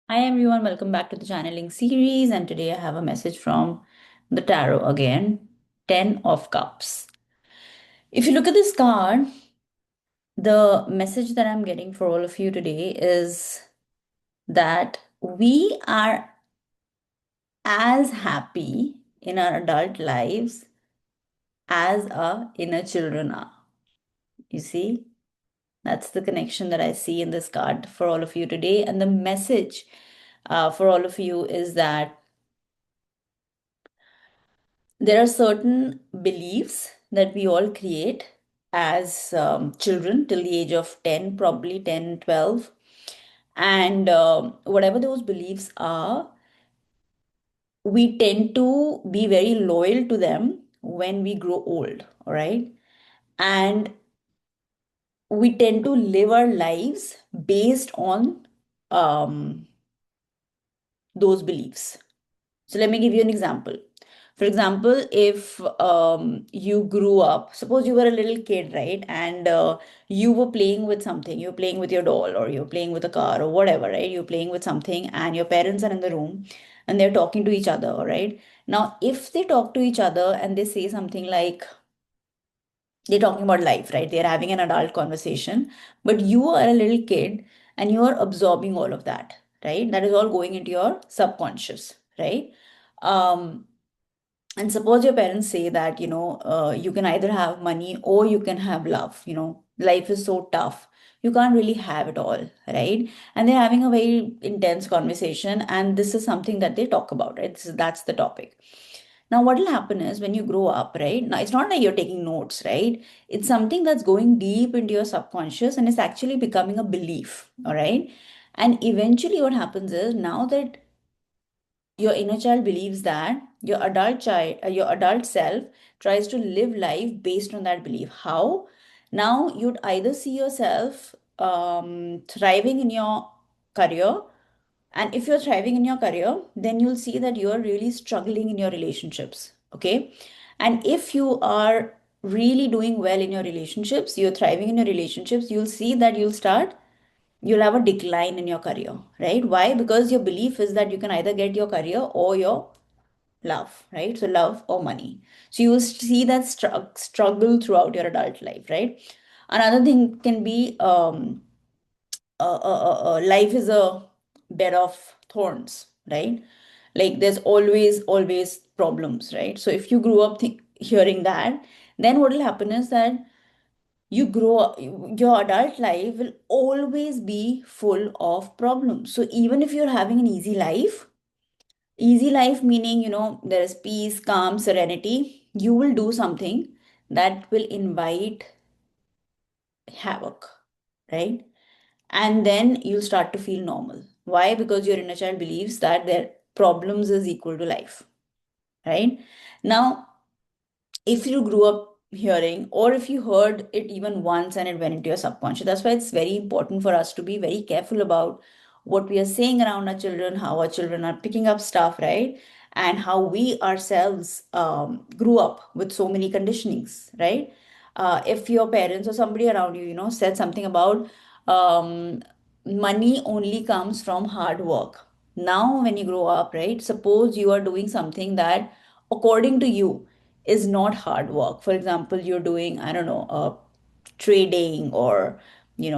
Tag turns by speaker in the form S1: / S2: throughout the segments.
S1: Hi everyone, welcome back to the channeling series. And today I have a message from the tarot again, 10 of Cups. If you look at this card, the message that I'm getting for all of you today is that we are as happy in our adult lives as our inner children are. You see, that's the connection that I see in this card for all of you today. And the message for all of you is that there are certain beliefs that we all create as children till the age of 10, probably 10, 12. And whatever those beliefs are, we tend to be very loyal to them when we grow old, all right? And we tend to live our lives based on um, those beliefs. So let me give you an example. For example, if you grew up, suppose you were a little kid, right? And you were playing with something, you're playing with your doll or you're playing with a car or whatever, right? You're playing with something and your parents are in the room and they're talking to each other, all right? Now, if they talk to each other and they say something like, they're talking about life, right? They're having an adult conversation, but you are a little kid and you are absorbing all of that, right? That is all going into your subconscious, right? Um, and suppose your parents say that, you can either have money or you can have love, life is so tough. You can't really have it all, right? And they're having a very intense conversation, and this is something that they talk about, right? That's the topic. Now, what will happen is when you grow up, right? Now, it's not like you're taking notes, right? It's something that's going deep into your subconscious and it's actually becoming a belief, all right? And eventually, what happens is now that your inner child believes that your adult self tries to live life based on that belief. How? Now you'd either see yourself thriving in your career, and if you're thriving in your career, then you'll see that you're really struggling in your relationships. Okay. And if you are really doing well in your relationships, you're thriving in your relationships, you'll have a decline in your career, right? Why? Because your belief is that you can either get your career or your love, right? So love or money. So you will see that struggle throughout your adult life, right? Another thing can be life is a bed of thorns, right? Like there's always problems, right? So if you grew up hearing that, then what will happen is that you grow up, your adult life will always be full of problems. So even if you're having an easy life meaning, there is peace, calm, serenity, you will do something that will invite havoc, right? And then you'll start to feel normal. Why? Because your inner child believes that their problems is equal to life, right? Now, if you grew up hearing, or if you heard it even once and it went into your subconscious, that's why it's very important for us to be very careful about what we are saying around our children, how our children are picking up stuff, right? And how we ourselves grew up with so many conditionings, right? If your parents or somebody around you, said something about um, money only comes from hard work. Now, when you grow up, right, suppose you are doing something that, according to you, is not hard work. For example, you're doing, I don't know, trading or,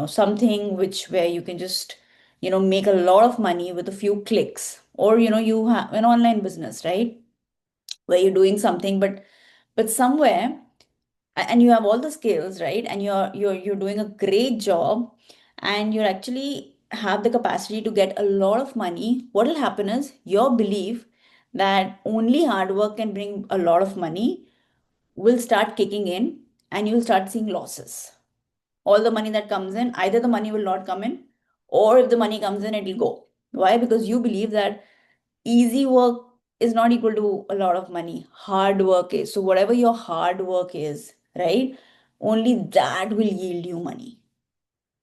S1: something which where you can just, make a lot of money with a few clicks. Or, you have an online business, right? Where you're doing something, but somewhere and you have all the skills, right? And you're doing a great job and you actually have the capacity to get a lot of money. What will happen is your belief that only hard work can bring a lot of money will start kicking in, and you'll start seeing losses. All the money that comes in, either the money will not come in, or if the money comes in, it'll go. Why? Because you believe that easy work is not equal to a lot of money. Hard work is. So whatever your hard work is, right? Only that will yield you money.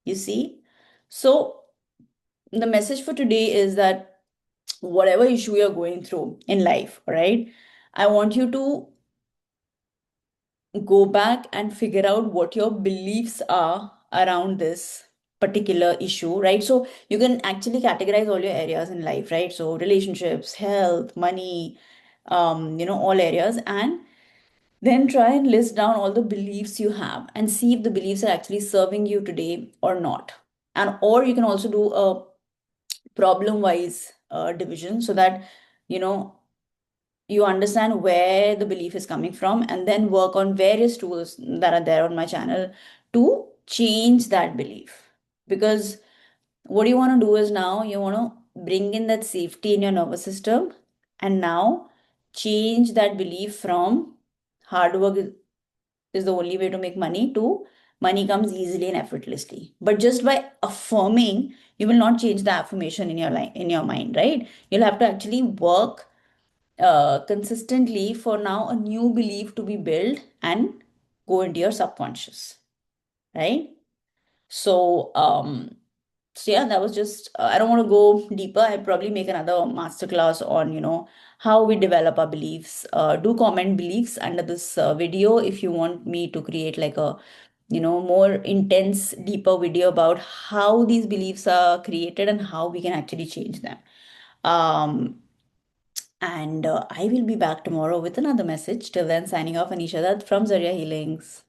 S1: You see? So the message for today is that whatever issue you're going through in life, all right? I want you to go back and figure out what your beliefs are around this particular issue, right? So you can actually categorize all your areas in life, right? So relationships, health, money, all areas, and then try and list down all the beliefs you have and see if the beliefs are actually serving you today or not. And or you can also do a problem wise division, so that you know you understand where the belief is coming from, and then work on various tools that are there on my channel to change that belief. Because what you want to do is, now you want to bring in that safety in your nervous system, and now change that belief from hard work is the only way to make money to money comes easily and effortlessly. But just by affirming, you will not change the affirmation in your life, in your mind, right? You'll have to actually work consistently for now a new belief to be built and go into your subconscious, right? So yeah, that was just, I don't want to go deeper. I'll probably make another masterclass on, how we develop our beliefs. Do comment beliefs under this video if you want me to create like a, more intense, deeper video about how these beliefs are created and how we can actually change them. Um, and I will be back tomorrow with another message. Till then, signing off, Anisha Dutt from Zarya Healings.